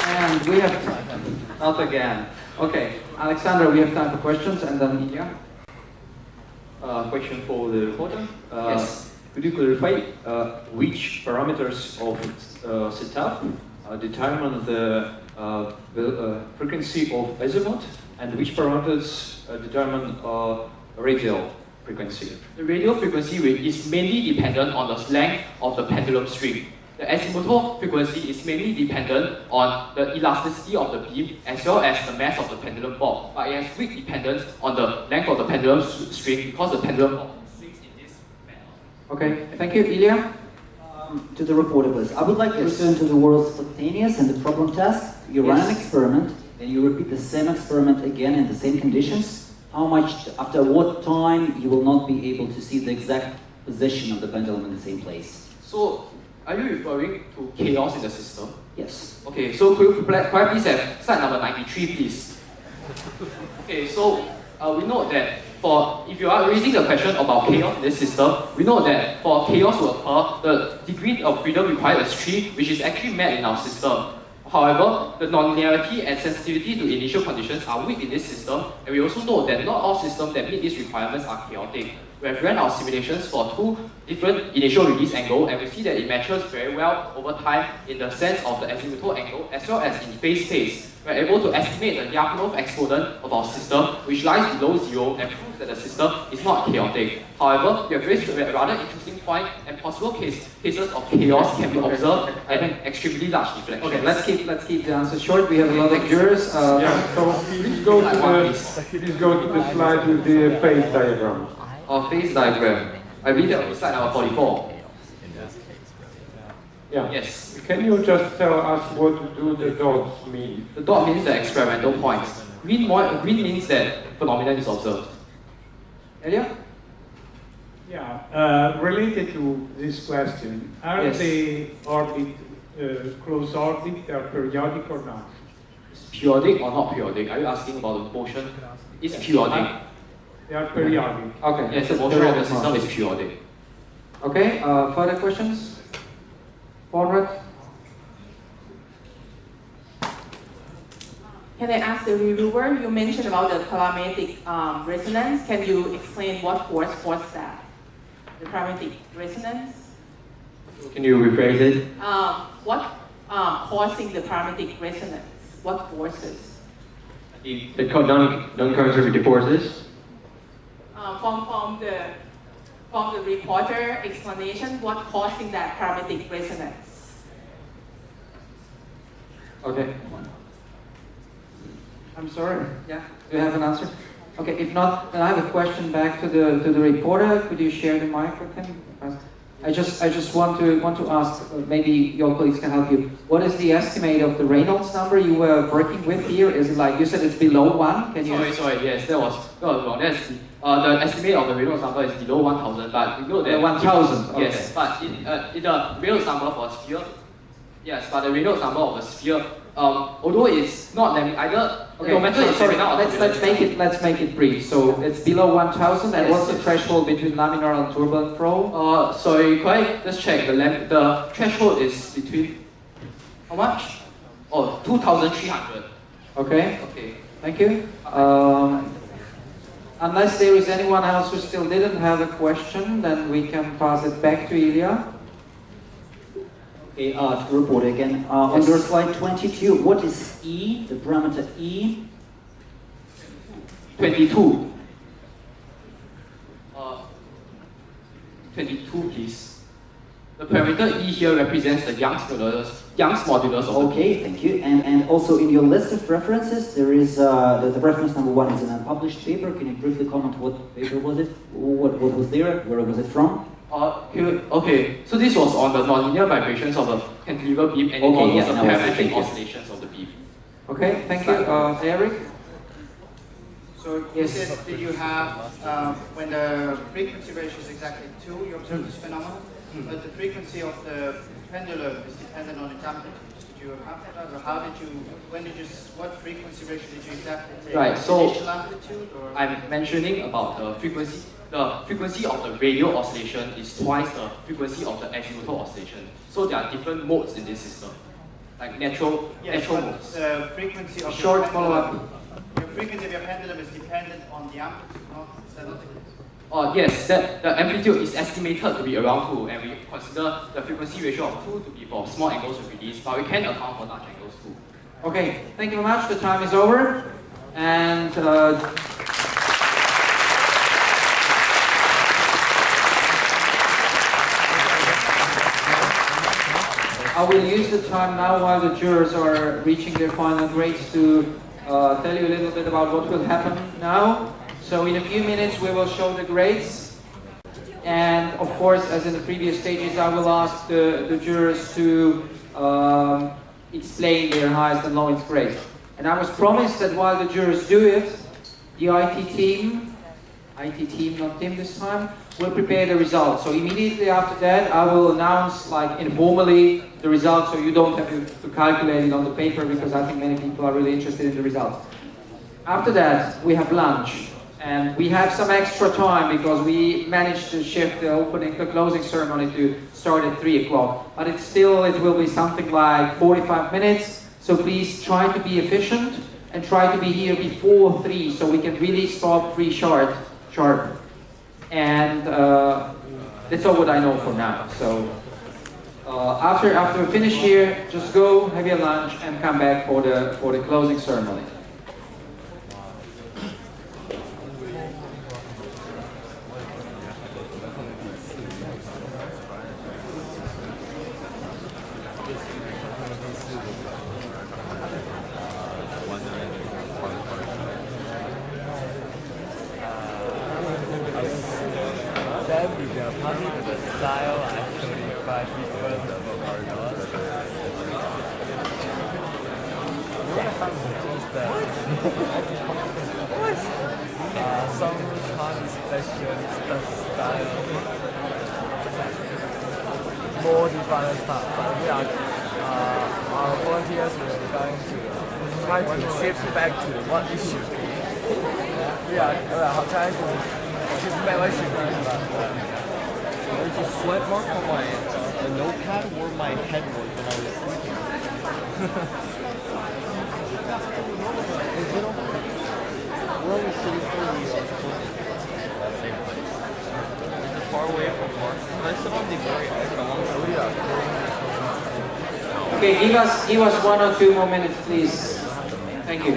And we have not again. Okay, Alexandra, we have time for questions, and then Ilya. Question for the reporter. Yes. Could you clarify which parameters of setup determine the frequency of azimuth, and which parameters determine radial frequency? The radial frequency is mainly dependent on the length of the pendulum string. The azimuthal frequency is mainly dependent on the elasticity of the beam as well as the mass of the pendulum bob, but it has weak dependence on the length of the pendulum string because the pendulum bob swings in this manner. Okay, thank you, Ilya. To the reporter, please. I would like to return to the word spontaneous and the problem test. You run an experiment, and you repeat the same experiment again in the same conditions. How much, after what time, you will not be able to see the exact position of the pendulum in the same place? So, are you referring to chaos in the system? Yes. Okay, so could you please have slide number 93, please? Okay, so we know that if you are raising the question about chaos in this system, we know that for chaos to occur, the degree of freedom required is 3, which is actually met in our system. However, the nonlinearity and sensitivity to initial conditions are weak in this system, and we also know that not all systems that meet these requirements are chaotic. We have run our simulations for 2 different initial release angles, and we see that it matches very well over time in the sense of the azimuthal angle as well as in phase space. We are able to estimate the Lyapunov exponent of our system, which lies below 0 and proves that the system is not chaotic. However, we have raised a rather interesting point, and possible cases of chaos can be observed at an extremely large deflection. Okay, let's keep the answers short. We have a lot of jurors. So please go to the slide with the phase diagram. Phase diagram. I read that on slide number 44. Yeah. Yes. Can you just tell us what do the dots mean? The dot means the experimental points. Green means that phenomenon is observed. Ilya? Yeah, related to this question, are Yes. they close orbit, are periodic or not? Periodic or not periodic? Are you asking about the motion? It's periodic. They are periodic. Okay. Yes, the motion of the system is periodic. Okay, further questions? Forward. Can I ask the reviewer, you mentioned about the parametric resonance. Can you explain what force caused that? The parametric resonance? Can you rephrase it? What causing the parametric resonance? What forces? The non-conservative forces? From the reporter explanation, what causing that parametric resonance? Okay. I'm sorry. Yeah. Do you have an answer? Okay. If not, then I have a question back to the reporter. Could you share the mic with him? I just want to ask. Maybe your colleagues can help you. What is the estimate of the Reynolds number you were working with here? Is it like you said it's below 1? Can you? Sorry. Yes, that was wrong. That's the estimate of the Reynolds number is below 1,000, but we know that 1,000. Okay. Yes, but in the Reynolds number for a sphere. Yes, but the Reynolds number of a sphere, although it's not either. Okay, no matter sorry. Let's make it brief. So it's below 1,000, and what's the threshold between laminar and turbulent flow? Sorry, could I just check the threshold is between how much? 2,300. Okay. Okay. Thank you. Unless there is anyone else who still didn't have a question, then we can pass it back to Ilya. Okay, to the reporter again. On your slide 22, what is E, the parameter E? 22. 22, please. The parameter E here represents the Young's modulus. Okay, thank you. And also in your list of references, there is the reference number 1 is an unpublished paper. Can you briefly comment what paper was it? What was there? Where was it from? Okay, so this was on the nonlinear vibrations of the cantilever beam and it was the parametric oscillations of the beam. Okay, thank you. Eric? So you said that you have, when the frequency ratio is exactly 2, you observe this phenomenon, but the frequency of the pendulum is dependent on its amplitude. Did you account for that, or how did you, what frequency ratio did you exactly take? Right, so Initial amplitude, or? I'm mentioning about the frequency. The frequency of the radial oscillation is twice the frequency of the azimuthal oscillation. So there are different modes in this system, like natural modes. The frequency of Short your follow-up. pendulum, your frequency of your pendulum is dependent on the amplitude, not is that not the case? Yes, the amplitude is estimated to be around 2, and we consider the frequency ratio of 2 to be for small angles of release, but we can account for large angles too. Okay, thank you very much. The time is over. And I will use the time now while the jurors are reaching their final grades to tell you a little bit about what will happen now. So in a few minutes we will show the grades. And of course, as in the previous stages, I will ask the jurors to explain their highest and lowest grades. And I was promised that while the jurors do it, the IT team, not Tim this time, will prepare the results. So immediately after that, I will announce, like informally, the results, so you don't have to calculate it on the paper, because I think many people are really interested in the results. After that, we have lunch. And we have some extra time because we managed to shift the closing ceremony to start at 3 o'clock. But it will be something like 45 minutes. So please try to be efficient and try to be here before 3 so we can really stop 3 sharp. And that's all what I know for now. So after we finish here, just go, have your lunch and come back for the closing ceremony. More defined stuff, but we are our volunteers are going to try to shift back to what it should be. We are trying to shift back what it should be. There's a sweat mark on my notepad where my head was when I was sleeping. Is it okay? Where are we sitting for we are supposed to be? That same place. Is it far away from Mark? Can I sit on the very edge? I want to Okay, give us 1 or 2 more minutes, please. Thank you.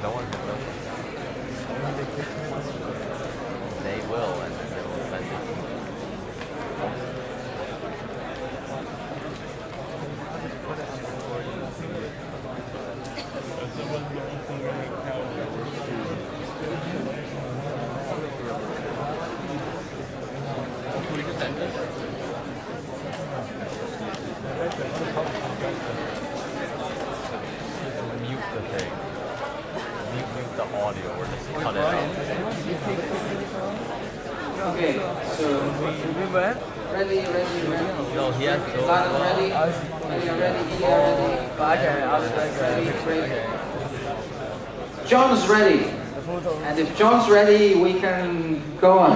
No one can know. They will, and they will send it. Mute the thing. Mute the audio or just cut it out. Okay, so ready. No, he has to go. Ready. John's ready. And if John's ready, we can go on.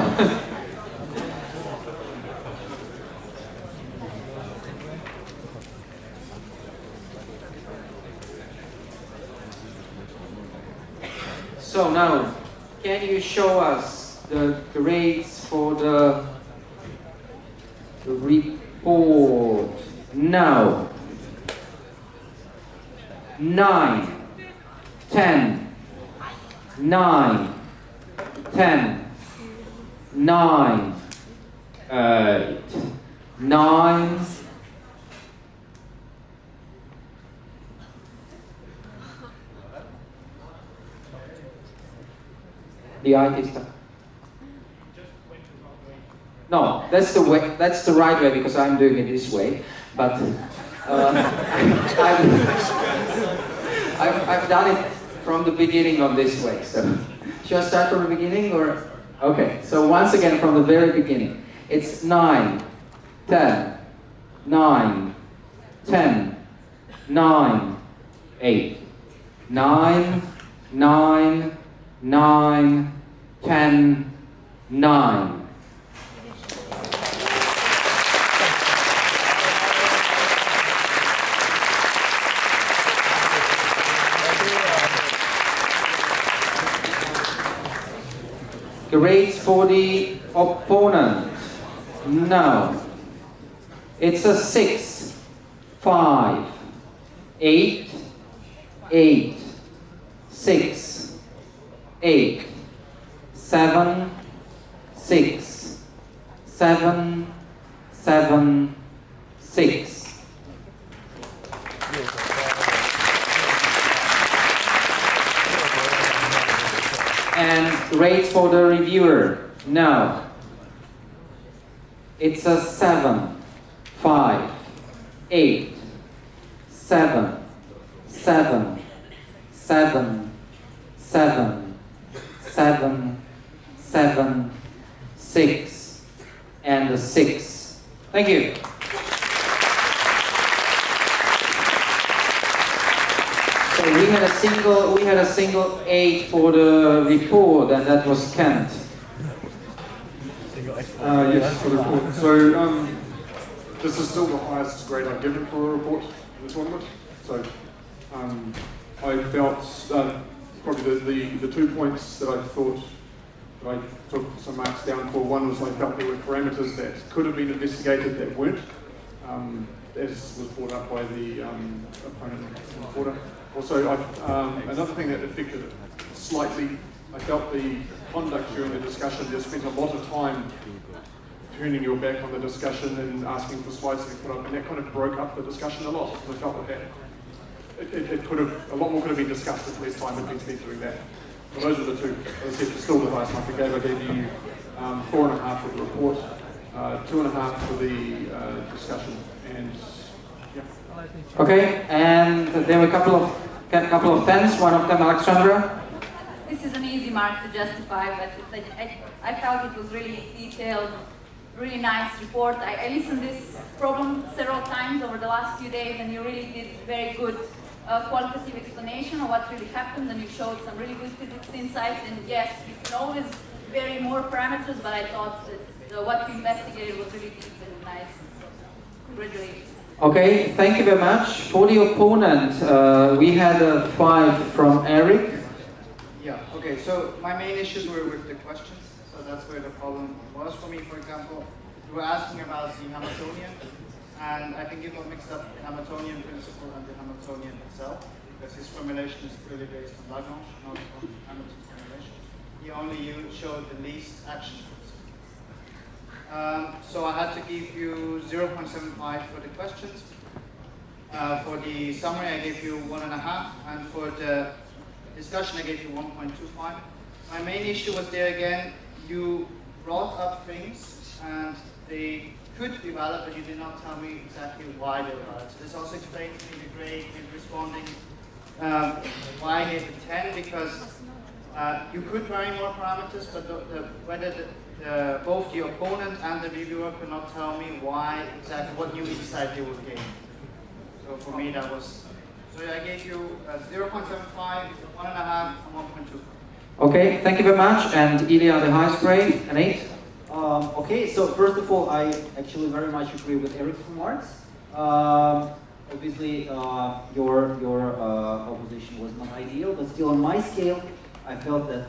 So now, can you show us the grades for the report now? 9, 10, 9, 10, 9, 8, 9, the IT stuff. That's the way. That's the right way because I'm doing it this way. But I've done it from the beginning on this way. So should I start from the beginning or? Okay. So once again from the very beginning. It's 9, 10, 9, 10, 9, 8, 9, 9, 9, 10, 9. Gareis for the opponent. No. It's a 6, 5, 8, 8, 6, 8, 7, 6, 7, 7, 6. And rates for the reviewer. No. It's a 7, 5, 8, 7, 7, 7, 7, 7, 7, 6, and a 6. Thank you. So we had a single 8 for the report, and that was Kent. Yes, for the report. So this is still the highest grade I've given for a report in the tournament. So I felt probably the 2 points that I thought that I took some marks down for. One was I felt there were parameters that could have been investigated that weren't, as was brought up by the opponent reporter. Also, another thing that affected it slightly, I felt the conduct during the discussion. They spent a lot of time turning your back on the discussion and asking for slides to be put up, and that kind of broke up the discussion a lot. I felt that it could have, a lot more could have been discussed if less time had been spent doing that. So those are the two. As I said, still the highest mark I gave. I gave you 4.5 for the report, 2.5 for the discussion, and yeah. Okay, and there were a couple of tens. One of them, Alexandra. This is an easy mark to justify, but I felt it was really detailed, really nice report. I listened to this problem several times over the last few days, and you really did very good qualitative explanation of what really happened, and you showed some really good physics insights. And yes, you can always vary more parameters, but I thought that what you investigated was really deep and nice. Congratulations. Okay, thank you very much. For the opponent, we had a 5 from Eric. Yeah, okay, so my main issues were with the questions, so that's where the problem was for me. For example, you were asking about the Hamiltonian, and I think you got mixed up the Hamiltonian principle and the Hamiltonian itself, because his formulation is purely based on Lagrange, not on Hamilton's formulation. He only showed the least action principle. So I had to give you 0.75 for the questions. For the summary, I gave you 1.5, and for the discussion, I gave you 1.25. My main issue was there again, you brought up things, and they could be valid, but you did not tell me exactly why they were valid. So this also explains to me the grade in responding why I gave it 10, because you could vary more parameters, but whether both the opponent and the reviewer could not tell me why exactly, what new insight they would gain. So for me that was, so I gave you 0.75, 1.5, and 1.2. Okay, thank you very much. And Ilya, the highest grade, an 8. Okay, so first of all, I actually very much agree with Eric's remarks. Obviously, your opposition was not ideal, but still on my scale, I felt that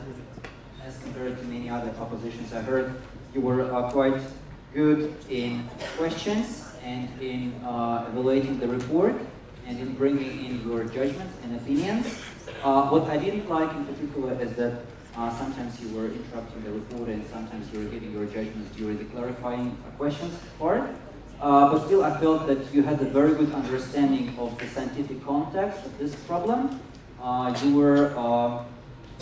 as compared to many other oppositions I heard, you were quite good in questions and in evaluating the report and in bringing in your judgments and opinions. What I didn't like in particular is that sometimes you were interrupting the report and sometimes you were giving your judgments during the clarifying questions part. But still I felt that you had a very good understanding of the scientific context of this problem. You were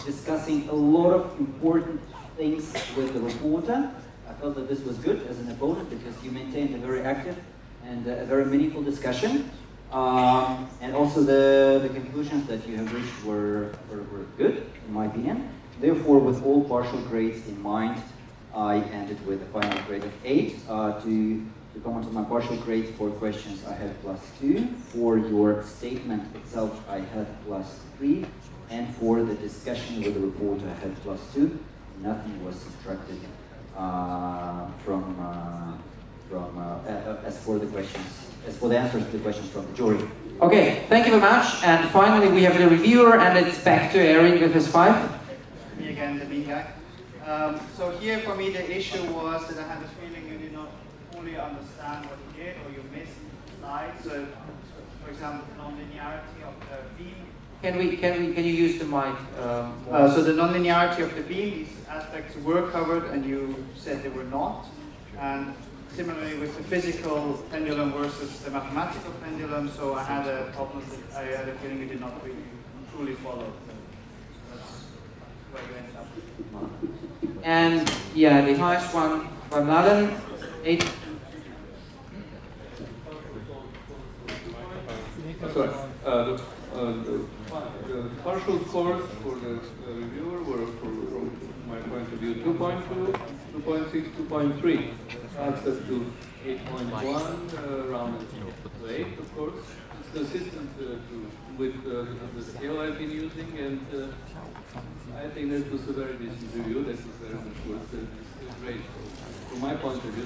discussing a lot of important things with the reporter. I felt that this was good as an opponent because you maintained a very active and a very meaningful discussion. And also the conclusions that you have reached were good, in my opinion. Therefore, with all partial grades in mind, I ended with a final grade of 8. To comment on my partial grades for questions, I had +2. For your statement itself, I had +3. And for the discussion with the report, I had +2. Nothing was subtracted as for the questions, as for the answers to the questions from the jury. Okay, thank you very much. And finally, we have the reviewer, and it's back to Erin with his 5. Me again, the mean guy. So here for me the issue was that I had a feeling you did not fully understand what you did, or you missed slides. So, for example, non-linearity of the beam. Can you use the mic? So the non-linearity of the beam, these aspects were covered, and you said they were not. And similarly with the physical pendulum versus the mathematical pendulum, so I had a problem that I had a feeling you did not really truly follow. So that's where you ended up. And yeah, the highest one by Mladen, 8. Sorry. The partial scores for the reviewer were, from my point of view, 2.2, 2.6, 2.3. That's up to 8.1, rounded to 8, of course. It's consistent with the scale I've been using, and I think that was a very decent review. That was very much worth it. It's great. So, from my point of view,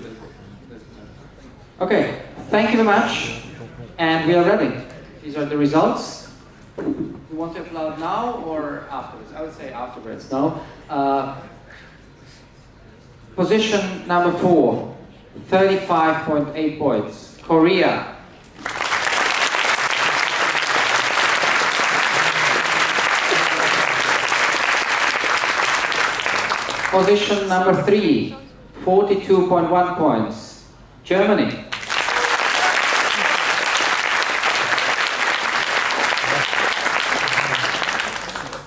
that's enough. Okay, thank you very much. And we are ready. These are the results. You want to applaud now or afterwards? I would say afterwards. No. Position number 4, 35.8 points. Korea. Position number 3, 42.1 points. Germany.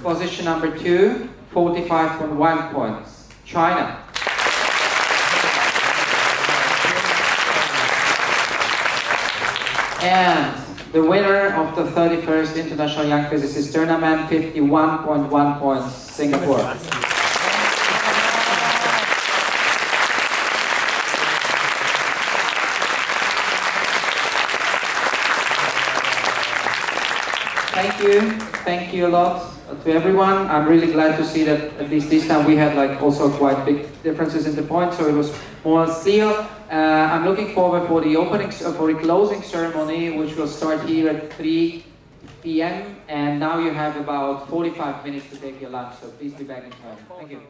Position number 2, 45.1 points. China. And the winner of the 31st International Young Physicists Tournament, 51.1 points, Singapore. Thank you a lot to everyone. I'm really glad to see that at least this time we had like also quite big differences in the points, so it was more clear. I'm looking forward for the for the closing ceremony, which will start here at 3 p.m. and now you have about 45 minutes to take your lunch, so please be back in time. Thank you.